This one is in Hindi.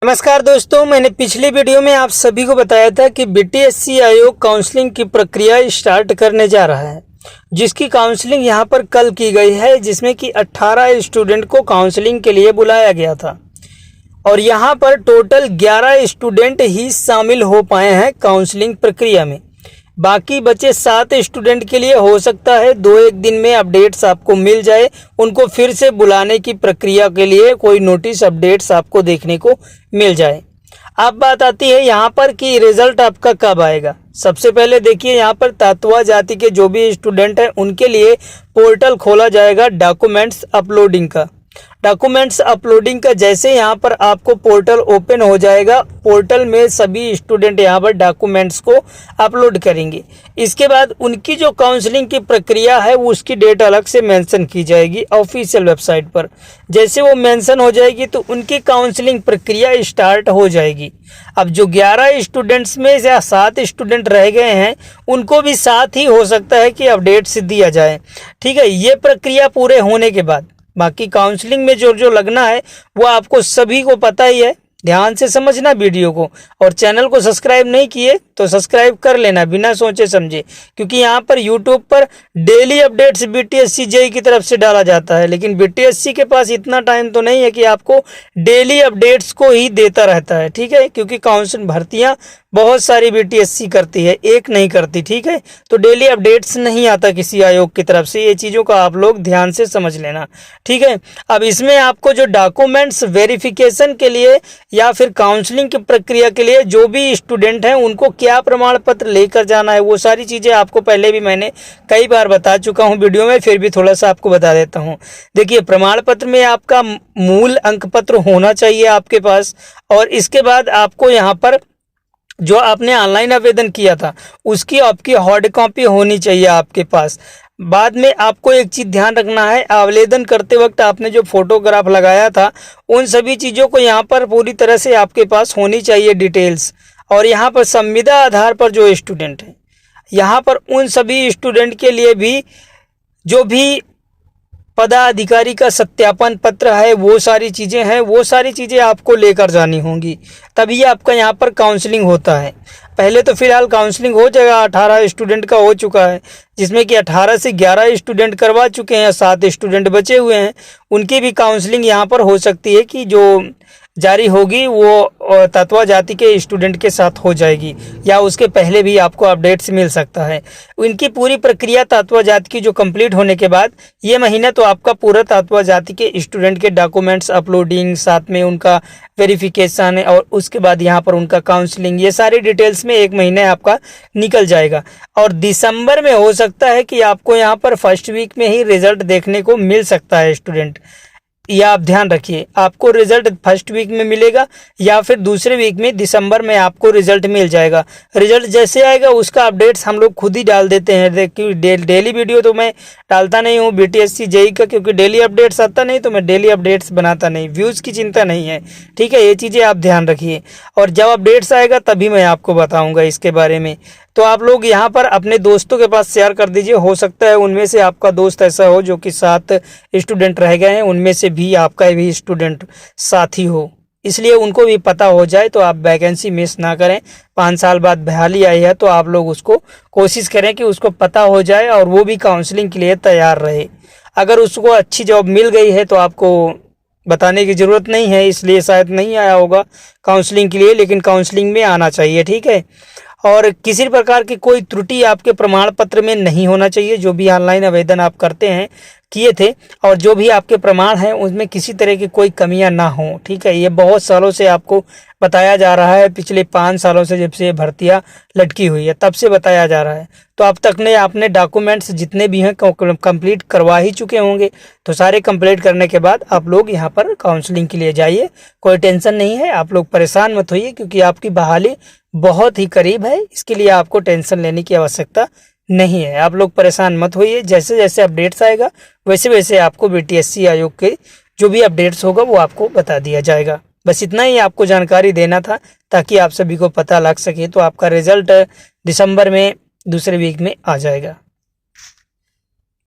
नमस्कार दोस्तों, मैंने पिछली वीडियो में आप सभी को बताया था कि बीटीएससी आयोग काउंसलिंग की प्रक्रिया स्टार्ट करने जा रहा है, जिसकी काउंसलिंग यहां पर कल की गई है, जिसमें कि 18 स्टूडेंट को काउंसलिंग के लिए बुलाया गया था और यहां पर टोटल 11 स्टूडेंट ही शामिल हो पाए हैं काउंसलिंग प्रक्रिया में। बाकी बचे 7 स्टूडेंट के लिए हो सकता है 2-1 दिन में अपडेट्स आपको मिल जाए, उनको फिर से बुलाने की प्रक्रिया के लिए कोई नोटिस अपडेट्स आपको देखने को मिल जाए। अब बात आती है यहाँ पर कि रिजल्ट आपका कब आएगा। सबसे पहले देखिए, यहाँ पर तातवा जाति के जो भी स्टूडेंट हैं उनके लिए पोर्टल खोला जाएगा डॉक्यूमेंट्स अपलोडिंग का। डॉक्यूमेंट्स अपलोडिंग का जैसे यहाँ पर आपको पोर्टल ओपन हो जाएगा, पोर्टल में सभी स्टूडेंट यहाँ पर डॉक्यूमेंट्स को अपलोड करेंगे। इसके बाद उनकी जो काउंसलिंग की प्रक्रिया है उसकी डेट अलग से मेंशन की जाएगी ऑफिशियल वेबसाइट पर। जैसे वो मेंशन हो जाएगी तो उनकी काउंसलिंग प्रक्रिया स्टार्ट हो जाएगी। अब जो 11 स्टूडेंट्स में या 7 स्टूडेंट रह गए हैं उनको भी साथ ही हो सकता है कि अपडेट्स दिया जाए। ठीक है, ये प्रक्रिया पूरे होने के बाद बाकी काउंसलिंग में जो लगना है वो आपको सभी को पता ही है। ध्यान से समझना वीडियो को, और चैनल को सब्सक्राइब नहीं किए तो सब्सक्राइब कर लेना बिना सोचे समझे, क्योंकि यहाँ पर यूट्यूब पर डेली अपडेट्स बीटीएससी जेईई की तरफ से डाला जाता है। लेकिन बीटीएससी के पास इतना टाइम तो नहीं है कि आपको डेली अपडेट्स को ही देता रहता है। ठीक है, क्योंकि काउंसिल भर्तियाँ बहुत सारी बीटीएससी करती है, एक नहीं करती। ठीक है, तो डेली अपडेट्स नहीं आता किसी आयोग की तरफ से, ये चीज़ों का आप लोग ध्यान से समझ लेना। ठीक है, अब इसमें आपको जो डॉक्यूमेंट्स वेरिफिकेशन के लिए या फिर काउंसलिंग की प्रक्रिया के लिए जो भी स्टूडेंट हैं उनको क्या प्रमाण पत्र लेकर जाना है, वो सारी चीज़ें आपको पहले भी मैंने कई बार बता चुका हूं वीडियो में, फिर भी थोड़ा सा आपको बता देता हूं। देखिए, प्रमाण पत्र में आपका मूल अंक पत्र होना चाहिए आपके पास, और इसके बाद आपको यहाँ पर जो आपने ऑनलाइन आवेदन किया था उसकी आपकी हार्ड कॉपी होनी चाहिए आपके पास। बाद में आपको एक चीज़ ध्यान रखना है, आवेदन करते वक्त आपने जो फोटोग्राफ लगाया था उन सभी चीज़ों को यहाँ पर पूरी तरह से आपके पास होनी चाहिए डिटेल्स। और यहाँ पर संविदा आधार पर जो स्टूडेंट हैं, यहाँ पर उन सभी स्टूडेंट के लिए भी जो भी पदाधिकारी का सत्यापन पत्र है, वो सारी चीज़ें हैं, वो सारी चीज़ें आपको लेकर जानी होंगी, तभी आपका यहाँ पर काउंसलिंग होता है। पहले तो फिलहाल काउंसलिंग हो जाएगा, 18 स्टूडेंट का हो चुका है, जिसमें कि 18 से 11 स्टूडेंट करवा चुके हैं, 7 स्टूडेंट बचे हुए हैं। उनकी भी काउंसलिंग यहाँ पर हो सकती है कि जो जारी होगी वो तत्वा जाति के स्टूडेंट के साथ हो जाएगी, या उसके पहले भी आपको अपडेट्स मिल सकता है। इनकी पूरी प्रक्रिया तत्वा जाति की जो कंप्लीट होने के बाद ये महीना तो आपका पूरा तत्वा जाति के स्टूडेंट के डॉक्यूमेंट्स अपलोडिंग, साथ में उनका वेरिफिकेशन, और उसके बाद यहाँ पर उनका काउंसलिंग, ये सारी डिटेल्स में 1 महीना आपका निकल जाएगा। और दिसंबर में हो सकता है कि आपको यहाँ पर फर्स्ट वीक में ही रिजल्ट देखने को मिल सकता है स्टूडेंट, यह आप ध्यान रखिए। आपको रिजल्ट फर्स्ट वीक में मिलेगा या फिर दूसरे वीक में दिसंबर में आपको रिजल्ट मिल जाएगा। रिजल्ट जैसे आएगा उसका अपडेट्स हम लोग खुद ही डाल देते हैं। देखिए, डेली वीडियो तो मैं डालता नहीं हूँ बीटीएससी जेईई का, क्योंकि डेली अपडेट्स आता नहीं तो मैं डेली अपडेट्स बनाता नहीं, व्यूज़ की चिंता नहीं है। ठीक है, ये चीज़ें आप ध्यान रखिए, और जब अपडेट्स आएगा तभी मैं आपको बताऊँगा इसके बारे में। तो आप लोग यहाँ पर अपने दोस्तों के पास शेयर कर दीजिए, हो सकता है उनमें से आपका दोस्त ऐसा हो जो कि 7 स्टूडेंट रह गए हैं, उनमें से भी आपका भी स्टूडेंट साथी हो, इसलिए उनको भी पता हो जाए। तो आप वैकेंसी मिस ना करें। 5 साल बाद बहाली आई है तो आप लोग उसको कोशिश करें कि उसको पता हो जाए और वो भी काउंसलिंग के लिए तैयार रहे। अगर उसको अच्छी जॉब मिल गई है तो आपको बताने की ज़रूरत नहीं है, इसलिए शायद नहीं आया होगा काउंसलिंग के लिए, लेकिन काउंसलिंग में आना चाहिए। ठीक है, और किसी प्रकार की कोई त्रुटि आपके प्रमाण पत्र में नहीं होना चाहिए। जो भी ऑनलाइन आवेदन आप करते हैं, किए थे, और जो भी आपके प्रमाण हैं उसमें किसी तरह की कोई कमियां ना हो। ठीक है, ये बहुत सालों से आपको बताया जा रहा है, पिछले 5 सालों से जब से भर्तियां लटकी हुई है तब से बताया जा रहा है। तो अब तक ने आपने डॉक्यूमेंट्स जितने भी हैं कंप्लीट करवा ही चुके होंगे। तो सारे कंप्लीट करने के बाद आप लोग यहाँ पर काउंसलिंग के लिए जाइए, कोई टेंशन नहीं है। आप लोग परेशान मत होइए, क्योंकि आपकी बहाली बहुत ही करीब है, इसके लिए आपको टेंशन लेने की आवश्यकता नहीं है। आप लोग परेशान मत होइए, जैसे जैसे अपडेट्स आएगा वैसे वैसे आपको बीटीएससी आयोग के जो भी अपडेट्स होगा वो आपको बता दिया जाएगा। बस इतना ही आपको जानकारी देना था ताकि आप सभी को पता लग सके। तो आपका रिजल्ट दिसंबर में दूसरे वीक में आ जाएगा।